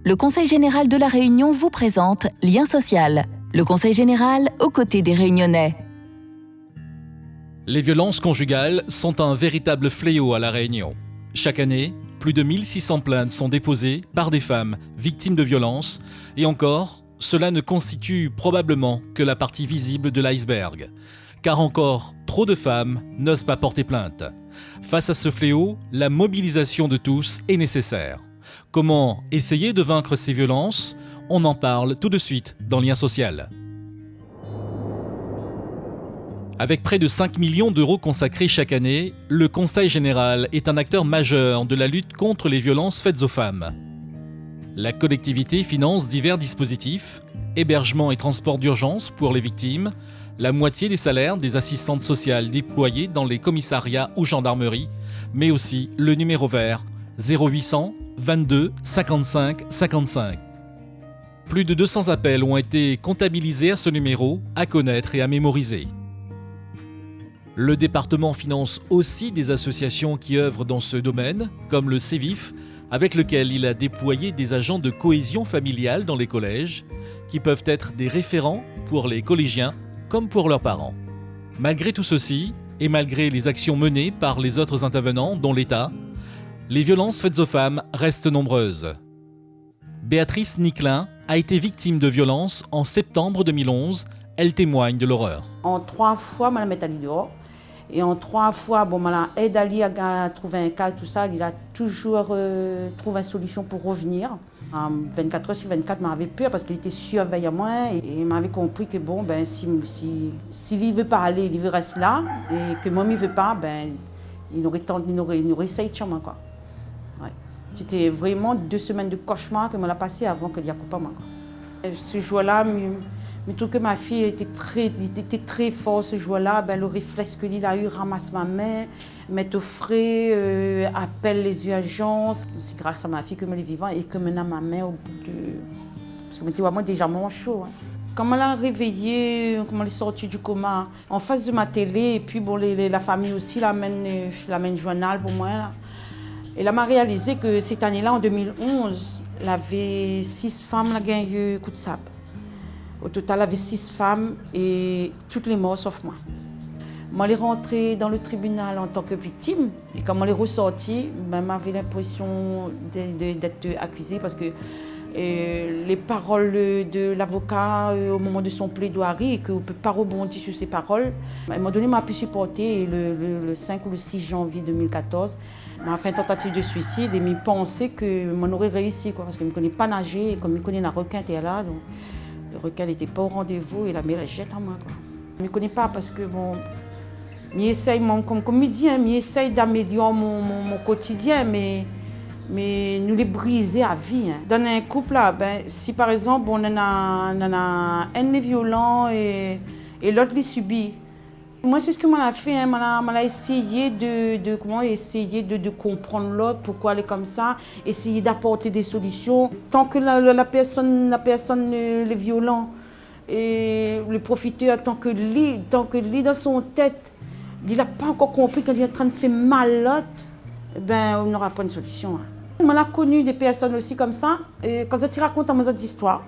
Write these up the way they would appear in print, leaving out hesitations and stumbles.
le Conseil général de La Réunion vous présente Lien social, le Conseil général aux côtés des Réunionnais. Les violences conjugales sont un véritable fléau à La Réunion. Chaque année, plus de 1600 plaintes sont déposées par des femmes victimes de violences et encore, cela ne constitue probablement que la partie visible de l'iceberg. Car encore trop de femmes n'osent pas porter plainte. Face à ce fléau, la mobilisation de tous est nécessaire. Comment essayer de vaincre ces violences ? On en parle tout de suite dans Lien social. Avec près de 5 millions d'euros consacrés chaque année, le Conseil général est un acteur majeur de la lutte contre les violences faites aux femmes. La collectivité finance divers dispositifs, hébergement et transport d'urgence pour les victimes, la moitié des salaires des assistantes sociales déployées dans les commissariats ou gendarmeries, mais aussi le numéro vert 0800 22 55 55. Plus de 200 appels ont été comptabilisés à ce numéro, à connaître et à mémoriser. Le département finance aussi des associations qui œuvrent dans ce domaine, comme le CEVIF, avec lequel il a déployé des agents de cohésion familiale dans les collèges, qui peuvent être des référents pour les collégiens comme pour leurs parents. Malgré tout ceci, et malgré les actions menées par les autres intervenants, dont l'État, les violences faites aux femmes restent nombreuses. Béatrice Niclin a été victime de violences en septembre 2011. Elle témoigne de l'horreur. En 3 fois, je l'ai mis dehors. Et en 3 fois, je l'ai aidé à trouver un cas, tout ça. Il a toujours trouvé une solution pour revenir. En 24 heures sur 24, il m'avait peur parce qu'il était surveillé à moi. Et il m'avait compris que bon, s'il ne veut pas aller, il veut rester là. Et que moi, il ne veut pas, il aurait essayé de chez moi. Ouais. C'était vraiment 2 semaines de cauchemar que je l'ai passé avant qu'il y ait coupé moi. Ce jour-là, je trouve que ma fille était très forte ce jour-là. Le réflexe qu'il a eu, ramasse ma main, met au frais, appelle les urgences. C'est grâce à ma fille que je suis vivant et que maintenant ma main au bout de... Parce que j'étais vraiment déjà chaud. Hein. Quand elle l'a réveillée, quand elle est sortie du coma, en face de ma télé, et puis la famille aussi l'amène journal pour moi. Là. Et là, m'a réalisé que cette année-là, en 2011, elle avait 6 femmes qui ont eu un coup de sabre. Au total, il y avait 6 femmes et toutes les morts sauf moi. Moi, je suis rentrée dans le tribunal en tant que victime. Et quand je suis ressortie, j'avais l'impression d'être accusée parce que les paroles de l'avocat au moment de son plaidoirie et qu'on ne peut pas rebondir sur ces paroles, à un moment donné, m'a pu supporter. Et le 5 ou le 6 janvier 2014, m'a fait une tentative de suicide et m'a pensé que je aurais réussi parce que je ne connais pas nager et comme je connais la requin était là. Donc, le requin n'était pas au rendez-vous et la mer jette en moi. Je ne connais pas parce que comme je dis, j'essaie d'améliorer mon quotidien, mais nous les briser à vie. Hein. Dans un couple, là, si par exemple on en a un est violent et l'autre les subit, moi c'est ce que je fait, je essayé de comprendre l'autre, pourquoi elle est comme ça, essayer d'apporter des solutions. Tant que la personne est violent et le profiteur, tant que lui dans son tête, il n'a pas encore compris qu'il est en train de faire mal à l'autre, on n'aura pas une solution. Hein. On a connu des personnes aussi comme ça, et quand je te raconte mes autres histoires,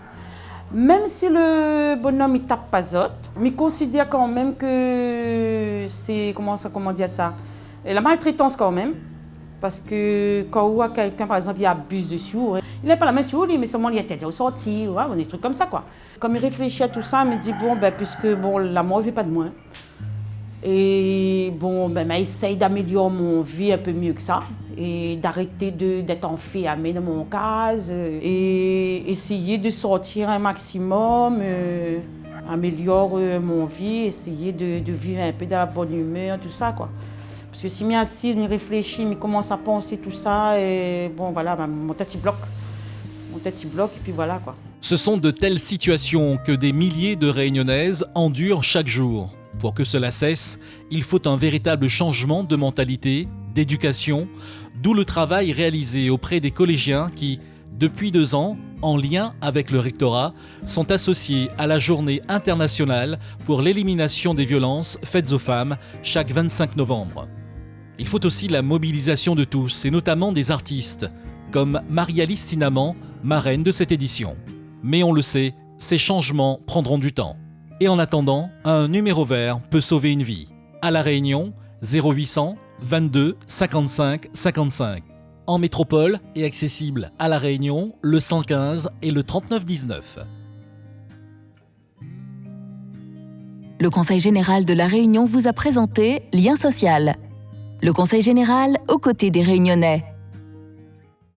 même si le bonhomme ne tape pas autre, mais considère quand même que c'est, comment dire ça, et la maltraitance quand même, parce que quand on voit quelqu'un, par exemple, il abuse dessus, il n'a pas la main sur lui, mais seulement il est interdit au sorti, des trucs comme ça, quoi. Comme il réfléchit à tout ça, il me dit, puisque la mort ne veut pas de moi. Et essaye d'améliorer mon vie un peu mieux que ça et d'arrêter d'être enfermé dans mon case et essayer de sortir un maximum, améliorer mon vie, essayer de vivre un peu dans la bonne humeur, tout ça quoi. Parce que si je m'assieds, je réfléchis, je commence à penser tout ça et mon tête bloque et puis voilà quoi. Ce sont de telles situations que des milliers de Réunionnaises endurent chaque jour. Pour que cela cesse, il faut un véritable changement de mentalité, d'éducation, d'où le travail réalisé auprès des collégiens qui, depuis 2 ans, en lien avec le rectorat, sont associés à la Journée internationale pour l'élimination des violences faites aux femmes chaque 25 novembre. Il faut aussi la mobilisation de tous, et notamment des artistes. comme Marie-Alice Sinaman, marraine de cette édition. Mais on le sait, ces changements prendront du temps. Et en attendant, un numéro vert peut sauver une vie. À La Réunion, 0800 22 55 55. En métropole et accessible à La Réunion, le 115 et le 39 19. Le Conseil général de La Réunion vous a présenté Lien social. Le Conseil général aux côtés des Réunionnais.